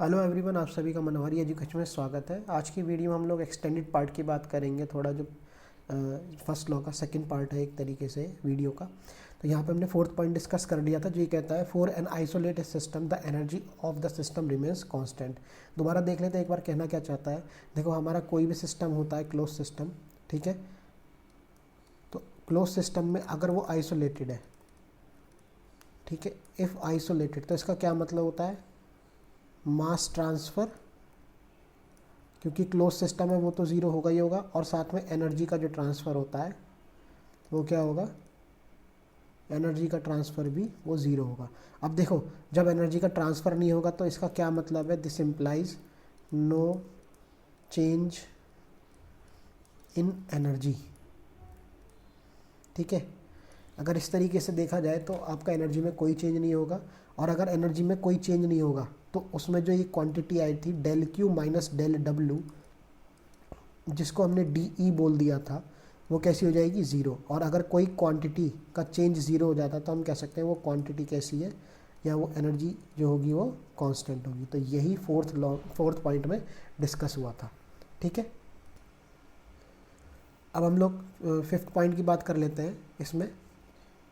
Hello everyone, आप सभी का मनोहरी एजुकेशन में स्वागत है। आज की वीडियो में हम लोग एक्सटेंडेड पार्ट की बात करेंगे। थोड़ा जो फर्स्ट लॉ का सेकंड पार्ट है एक तरीके से वीडियो का। तो यहाँ पे हमने फोर्थ पॉइंट डिस्कस कर लिया था, जो ये कहता है for an isolated system the energy of the system remains constant. दोबारा देख लेते हैं एक बार कहना क्या चाहता है। देखो, हमारा कोई भी सिस्टम होता है क्लोज सिस्टम, ठीक है। तो क्लोज सिस्टम में अगर वो आइसोलेटेड है, ठीक है, इफ़ आइसोलेटेड, तो इसका क्या मतलब होता है, मास ट्रांसफ़र, क्योंकि क्लोज सिस्टम है वो तो ज़ीरो होगा ही होगा, और साथ में एनर्जी का जो ट्रांसफ़र होता है वो क्या होगा, एनर्जी का ट्रांसफ़र भी वो ज़ीरो होगा। अब देखो, जब एनर्जी का ट्रांसफ़र नहीं होगा तो इसका क्या मतलब है, this implies no change in energy, ठीक है। अगर इस तरीके से देखा जाए तो आपका एनर्जी में कोई चेंज नहीं होगा, और अगर एनर्जी में कोई चेंज नहीं होगा तो उसमें जो ये क्वांटिटी आई थी del Q minus del W, जिसको हमने डी ई बोल दिया था, वो कैसी हो जाएगी, ज़ीरो। और अगर कोई क्वांटिटी का चेंज ज़ीरो हो जाता तो हम कह सकते हैं वो क्वांटिटी कैसी है, या वो एनर्जी जो होगी वो कांस्टेंट होगी। तो यही फोर्थ पॉइंट में डिस्कस हुआ था, ठीक है। अब हम लोग फिफ्थ पॉइंट की बात कर लेते हैं इसमें।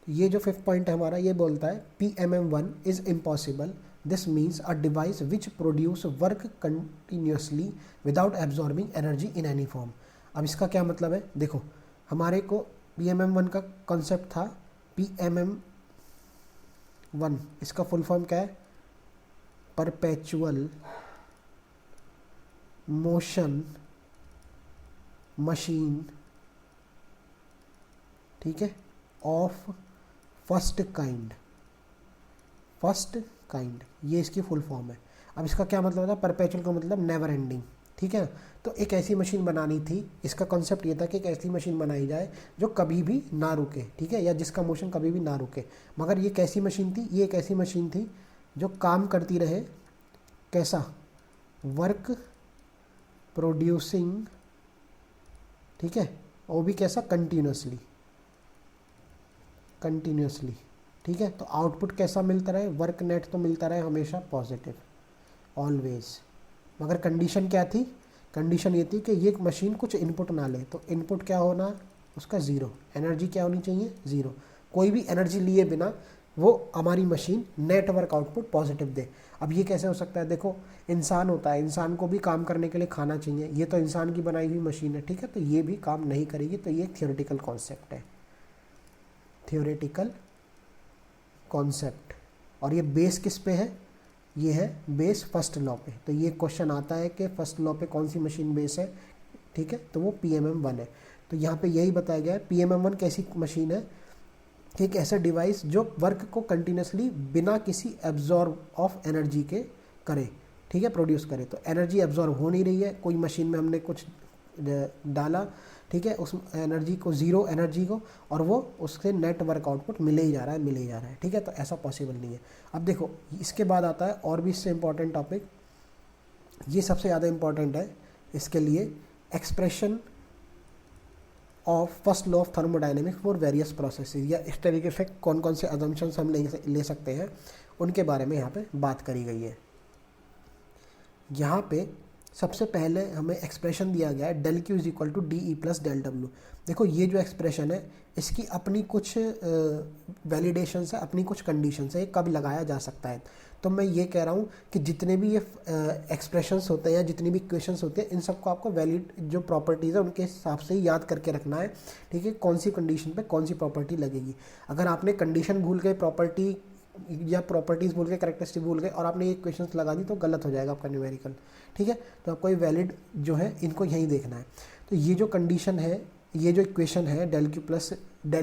ये जो फिफ्थ पॉइंट है हमारा, ये बोलता है PMM1 is impossible. This means a device which produce work continuously without absorbing energy in any form. अब इसका क्या मतलब है, देखो, हमारे को PMM1 का कॉन्सेप्ट था PMM1, इसका फुल फॉर्म क्या है, परपेचुअल मोशन मशीन, ठीक है, ऑफ फर्स्ट काइंड, ये इसकी फुल फॉर्म है। अब इसका क्या मतलब होता है, परपेचुअल का मतलब नेवर एंडिंग, ठीक है। तो एक ऐसी मशीन बनानी थी, इसका कॉन्सेप्ट ये था कि एक ऐसी मशीन बनाई जाए जो कभी भी ना रुके, ठीक है, या जिसका मोशन कभी भी ना रुके। मगर ये कैसी मशीन थी, ये एक ऐसी मशीन थी जो काम करती रहे, कैसा, वर्क प्रोड्यूसिंग, ठीक है, वो भी कैसा, कंटिन्यूसली, ठीक है। तो आउटपुट कैसा मिलता रहे, वर्क नेट तो मिलता रहे हमेशा पॉजिटिव, ऑलवेज। मगर कंडीशन क्या थी, कंडीशन ये थी कि ये मशीन कुछ इनपुट ना ले। तो इनपुट क्या होना उसका, ज़ीरो। एनर्जी क्या होनी चाहिए, ज़ीरो। कोई भी एनर्जी लिए बिना वो हमारी मशीन नेटवर्क आउटपुट पॉजिटिव दे। अब ये कैसे हो सकता है, देखो, इंसान होता है, इंसान को भी काम करने के लिए खाना चाहिए, ये तो इंसान की बनाई हुई मशीन है, ठीक है, तो ये भी काम नहीं करेगी। तो ये थियोरेटिकल कॉन्सेप्ट है, थियोरेटिकल कॉन्सेप्ट। और ये बेस किस पे है, ये है बेस फर्स्ट लॉ पे। तो ये क्वेश्चन आता है कि फर्स्ट लॉ पे कौन सी मशीन बेस है, ठीक है, तो वो PMM1 है। तो यहाँ पे यही बताया गया है PMM1 कैसी मशीन है, कि एक ऐसा डिवाइस जो वर्क को कंटिन्यूसली बिना किसी एब्जॉर्ब ऑफ एनर्जी के करे, ठीक है, प्रोड्यूस करे। तो एनर्जी एब्जॉर्ब हो नहीं रही है, कोई मशीन में हमने कुछ डाला, ठीक है, उस एनर्जी को, ज़ीरो एनर्जी को, और वो उससे नेटवर्क आउटपुट मिले ही जा रहा है, ठीक है। तो ऐसा पॉसिबल नहीं है। अब देखो, इसके बाद आता है और भी इससे इम्पॉर्टेंट टॉपिक, ये सबसे ज़्यादा इम्पॉर्टेंट है इसके लिए, expression of first law of thermodynamics for various processes, या इस तरीके से कौन कौन से अजम्पशंस हम ले सकते हैं, उनके बारे में यहाँ पे बात करी गई है। यहाँ पे सबसे पहले हमें एक्सप्रेशन दिया गया है del Q is equal to D E plus del W. देखो, ये जो एक्सप्रेशन है इसकी अपनी कुछ वैलिडेशंस है, अपनी कुछ कंडीशंस है, ये कब लगाया जा सकता है। तो मैं ये कह रहा हूँ कि जितने भी ये एक्सप्रेशंस होते हैं या जितनी भी इक्वेशंस होते हैं, इन सबको आपको वैलिड जो प्रॉपर्टीज़ है उनके हिसाब से ही याद करके रखना है, ठीक है, कौन सी कंडीशन पे कौन सी प्रॉपर्टी लगेगी। अगर आपने कंडीशन भूल गए, प्रॉपर्टी या प्रॉपर्टीज़ भूल गए, कैरेक्टरिस्टिक भूल गए, और आपने ये इक्वेशंस लगा दी, तो गलत हो जाएगा आपका न्यूमेरिकल, ठीक है। तो आपको ये वैलिड जो है इनको यहीं देखना है। तो ये जो कंडीशन है, ये जो इक्वेशन है del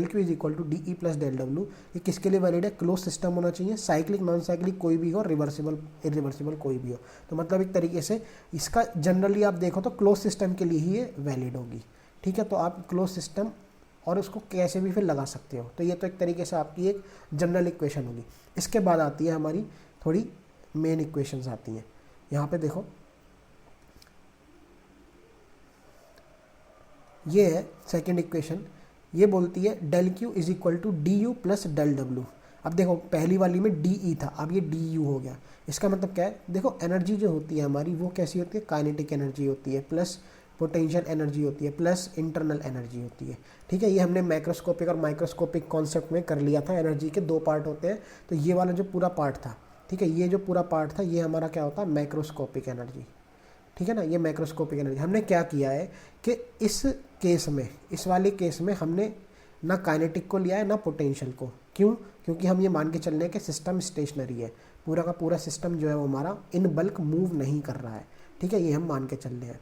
Q is equal to D E plus del W, ये किसके लिए वैलिड है, क्लोज सिस्टम होना चाहिए, साइक्लिक नॉन साइक्लिक कोई भी हो, रिवर्सिबल इरिवर्सिबल कोई भी हो। तो मतलब एक तरीके से इसका जनरली आप देखो तो क्लोज सिस्टम के लिए ही ये वैलिड होगी, ठीक है। तो आप क्लोज सिस्टम और उसको कैसे भी फिर लगा सकते हो। तो ये तो एक तरीके से आपकी एक जनरल इक्वेशन होगी। इसके बाद आती है हमारी थोड़ी मेन इक्वेशंस आती हैं। यहाँ पे देखो, ये है सेकंड इक्वेशन, ये बोलती है del Q is equal to D U plus del W. अब देखो पहली वाली में डी ई था, अब ये डी यू हो गया। इसका मतलब क्या है, देखो एनर्जी जो होती है हमारी वो कैसी होती है, काइनेटिक एनर्जी होती है प्लस पोटेंशियल एनर्जी होती है प्लस इंटरनल एनर्जी होती है। ठीक है, ये हमने माइक्रोस्कोपिक और माइक्रोस्कोपिक कॉन्सेप्ट में कर लिया था। एनर्जी के दो पार्ट होते हैं, तो ये वाला जो पूरा पार्ट था, ठीक है, ये जो पूरा पार्ट था ये हमारा क्या होता है, माइक्रोस्कोपिक एनर्जी। ठीक है ना, ये माइक्रोस्कोपिक एनर्जी। हमने क्या किया है कि इस केस में, इस वाले केस में हमने ना काइनेटिक को लिया है ना पोटेंशियल को। क्यों? क्योंकि हम ये मान के चल रहे हैं कि सिस्टम स्टेशनरी है, पूरा का पूरा सिस्टम जो है वो हमारा इन बल्क मूव नहीं कर रहा है। ठीक है, ये हम मान के चल रहे हैं।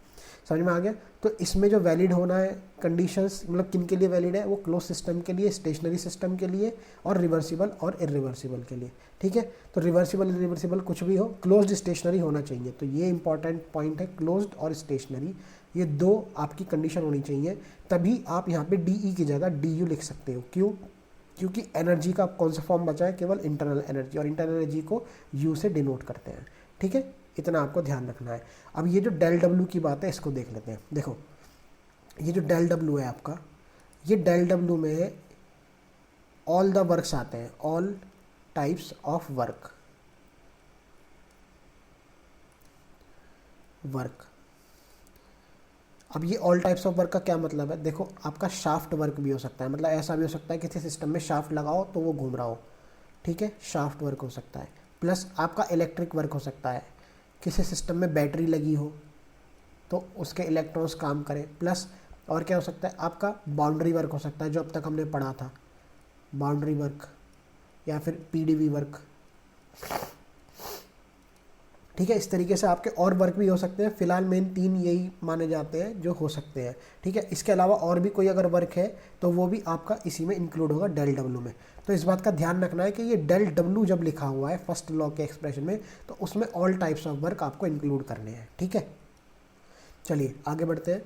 समझ में आ गया? तो इसमें जो वैलिड होना है कंडीशंस, मतलब किन के लिए वैलिड है, वो क्लोज सिस्टम के लिए, स्टेशनरी सिस्टम के लिए और रिवर्सिबल और इरिवर्सिबल के लिए। ठीक है, तो रिवर्सिबल इरिवर्सिबल कुछ भी हो, क्लोज्ड स्टेशनरी होना चाहिए। तो ये इंपॉर्टेंट पॉइंट है, क्लोज्ड और स्टेशनरी, ये दो आपकी कंडीशन होनी चाहिए, तभी आप यहाँ पे डी ई की जगह डी यू लिख सकते हो। क्यों? क्योंकि एनर्जी का कौन सा फॉर्म बचा है, केवल इंटरनल एनर्जी, और इंटरनल एनर्जी को यू से डिनोट करते हैं। ठीक है, इतना आपको ध्यान रखना है। अब ये जो डेल डब्ल्यू की बात है इसको देख लेते हैं। देखो ये जो डेल डब्ल्यू है आपका, ये डेल डब्ल्यू में ऑल द वर्क्स आते हैं, ऑल टाइप्स ऑफ वर्क। अब ये ऑल टाइप्स ऑफ वर्क का क्या मतलब है, देखो आपका शाफ्ट वर्क भी हो सकता है, मतलब ऐसा भी हो सकता है किसी सिस्टम में शाफ्ट लगाओ तो वो घूम रहा हो। ठीक है, शाफ्ट वर्क हो सकता है। प्लस आपका इलेक्ट्रिक वर्क हो सकता है, किसी सिस्टम में बैटरी लगी हो तो उसके इलेक्ट्रॉन्स काम करें। प्लस और क्या हो सकता है, आपका बाउंड्री वर्क हो सकता है, जो अब तक हमने पढ़ा था, बाउंड्री वर्क या फिर पीडीवी वर्क। ठीक है, इस तरीके से आपके और वर्क भी हो सकते हैं। फिलहाल मेन तीन यही माने जाते हैं जो हो सकते हैं। ठीक है, इसके अलावा और भी कोई अगर वर्क है तो वो भी आपका इसी में इंक्लूड होगा, डेल डब्ल्यू में। तो इस बात का ध्यान रखना है कि ये डेल डब्ल्यू जब लिखा हुआ है फर्स्ट लॉ के एक्सप्रेशन में, तो उसमें ऑल टाइप्स ऑफ वर्क आपको इंक्लूड करने हैं। ठीक है, चलिए आगे बढ़ते हैं।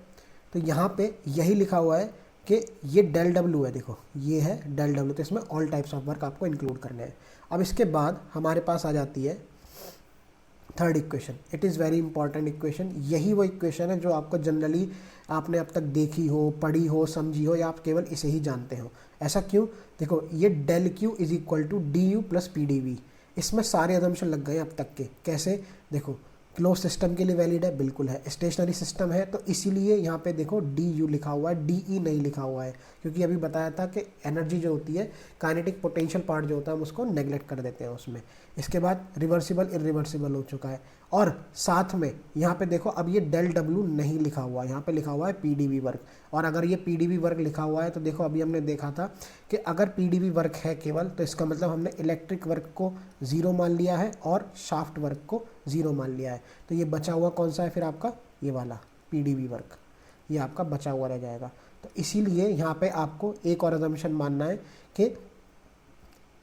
तो यहाँ पे यही लिखा हुआ है कि ये डेल डब्ल्यू है, देखो ये है डेल डब्ल्यू, तो इसमें ऑल टाइप्स ऑफ वर्क आपको इंक्लूड करने हैं। अब इसके बाद हमारे पास आ जाती है third equation. It is very important equation. यही वो इक्वेशन है जो आपको जनरली आपने अब तक देखी हो, पढ़ी हो, समझी हो, या आप केवल इसे ही जानते हो। ऐसा क्यों? देखो ये del Q is equal to D U plus P D V. इसमें सारे अजम्पशन लग गए अब तक के। कैसे? देखो क्लोज सिस्टम के लिए वैलिड है, बिल्कुल है। स्टेशनरी सिस्टम है तो इसीलिए यहाँ पे देखो डी यू लिखा हुआ है, डी ई नहीं लिखा हुआ है, क्योंकि अभी बताया था कि एनर्जी जो होती है, काइनेटिक पोटेंशियल पार्ट जो होता है हम उसको नेग्लेक्ट कर देते हैं उसमें। इसके बाद रिवर्सिबल इरिवर्सिबल हो चुका है, और साथ में यहाँ पे देखो अब ये डेल डब्ल्यू नहीं लिखा हुआ है, यहाँ पे लिखा हुआ है पी डी वी वर्क। और अगर ये पी डी वी वर्क लिखा हुआ है तो देखो अभी हमने देखा था कि अगर पी डी वी वर्क है केवल, तो इसका मतलब हमने इलेक्ट्रिक वर्क को ज़ीरो मान लिया है और शाफ्ट वर्क को ज़ीरो मान लिया है। तो ये बचा हुआ कौन सा है फिर आपका, ये वाला पी डी वी वर्क, ये आपका बचा हुआ रह जाएगा। तो इसीलिए यहाँ पे आपको एक और अजम्पशन मानना है कि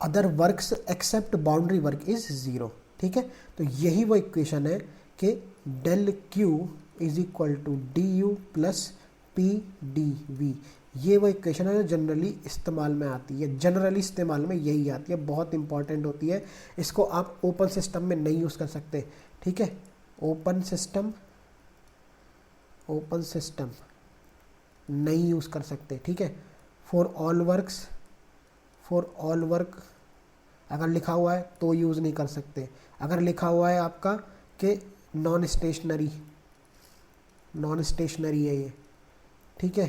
other works except boundary work is zero. ठीक है, तो यही वो इक्वेशन है कि del Q is equal to D U plus P D V. ये वो इक्वेशन है जो जनरली इस्तेमाल में आती है, जनरली इस्तेमाल में यही आती है, बहुत इंपॉर्टेंट होती है। इसको आप ओपन सिस्टम में नहीं यूज़ कर सकते। ठीक है, ओपन सिस्टम नहीं यूज़ कर सकते। ठीक है, फॉर ऑल वर्क अगर लिखा हुआ है तो यूज़ नहीं कर सकते। अगर लिखा हुआ है आपका कि नॉन स्टेशनरी है ये, ठीक है,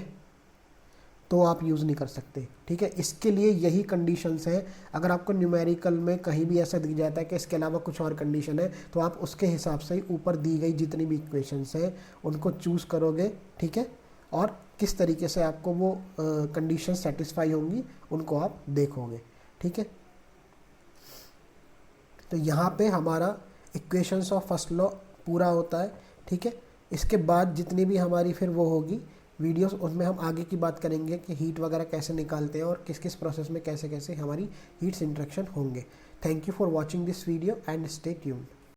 तो आप यूज़ नहीं कर सकते। ठीक है, इसके लिए यही कंडीशंस हैं। अगर आपको न्यूमेरिकल में कहीं भी ऐसा दिख जाता है कि इसके अलावा कुछ और कंडीशन है, तो आप उसके हिसाब से ही ऊपर दी गई जितनी भी इक्वेशंस हैं उनको चूज़ करोगे। ठीक है, और किस तरीके से आपको वो कंडीशन सेटिस्फाई होंगी उनको आप देखोगे। ठीक है, तो यहाँ पे हमारा इक्वेशंस ऑफ फर्स्ट लॉ पूरा होता है। ठीक है, इसके बाद जितनी भी हमारी फिर वो होगी वीडियोस, उसमें हम आगे की बात करेंगे कि हीट वगैरह कैसे निकालते हैं और किस किस प्रोसेस में कैसे कैसे हमारी हीट्स इंटरेक्शन होंगे। Thank you for watching this video and stay tuned.